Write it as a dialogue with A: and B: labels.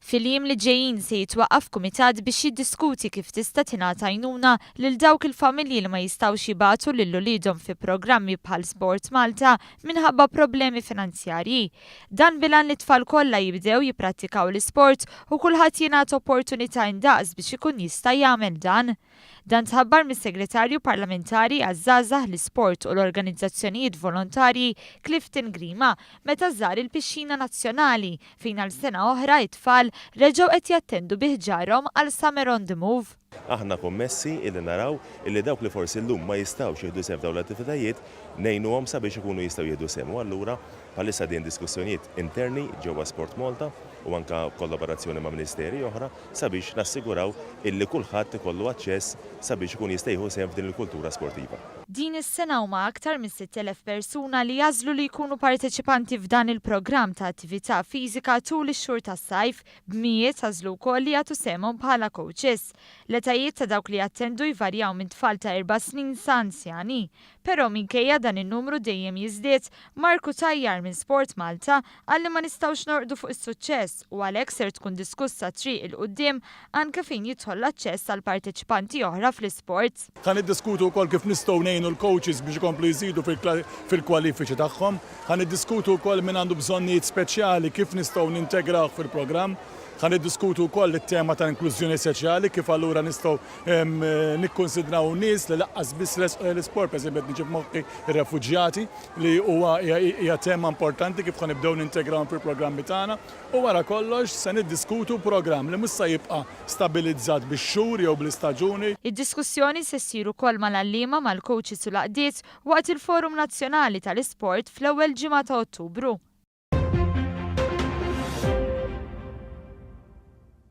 A: Fil-jiem li ġejjin se jitwaqqaf kumitat biex jiddiskuti kif tista' tingħata għajnuna lil dawk il-familji li ma jistgħux jibagħtu lil uliedhom fi programmi bħal Sport Malta minħabba problemi finanzjarji. Dan bilan li tfal kollha jibdew jipprattikaw l-isport u kulħadd jingħata opportunità indaqs biex ikun jista' jagħmel dan. Dan tħabbar mis-Segretarju Parlamentari għaż-żgħażagħ l-isport u l-organizzazzjonijiet volontarji Clifton Grima meta żar il-Pixxina Nazzjonali fejn għal sena oħra it-tfal reġgħu qed jattendu bi ħġarhom għal Summer on the Move.
B: Aħna kommessi illi naraw illi dawk li forsi llum ma jistgħux jieħdu sehem f'dawn l-attivitajiet ngħinuhom sabiex ikunu jistgħu jieħdu sehem. U allura bħalissa din diskussjonijiet interni ġewwa Sport Malta u anke kollaborazzjoni ma' ministeri oħra sabiex nassiguraw illi kulħadd ikollu aċċess sabiex ikun jista' jieħu sehem f'din il-kultura sportiva.
A: Din is-sena huma aktar minn 6,000 persuna li jażlu li jkunu parteċipanti f'dan il-programm ta' attività fiżika tul ix-xhur tas-sajf b'mijiet għażlu wkoll li jagħtu sehemhom bħala coaches. L-etajiet ta' dawk li jattendu jvarjaw minn tfal ta' 4 snin sa' anzjani. Però minkejja dan in-numru dejjem jiżdied, Marku Tajjar minn Sport Malta għalli ma nistgħux norqdu fuq is-suċċess u għalhekk ser tkun diskussa triq il-qudiem anke fejn jidħol l-aċċess għal parteċipanti oħra fl-isport.
C: Ħan iddiskutu wkoll kif nistgħu ngħinu l-coaches biex ikomplu jżidu fil-kwalifiċi tagħhom. Ħan iddiskutu wkoll min għandu bżonnijiet speċjali kif nistgħu nintegrawh fil-programm. Ħan iddiskutu wkoll it-tema ta' inklużjoni soċjali kif allura nistgħu nikkonsidraw nies li laqqas biss l-isport, pereżempju qed niġib moħħi ir-refuġjati li huwa hija tema importanti kif ħanibdew nintegrawhom fil-programmi tagħna u wara kollox se niddiskutu programm li mhux se jibqa' stabilizzat bix-xhur jew bl-istaġuni.
A: Id-diskussjoni se ssir ukoll mal-għalliema mal-coaches u l-għaqdiet waqt il-Forum Nazzjonali tal-Isport fl-ewwel ġimgħa ta' Ottubru.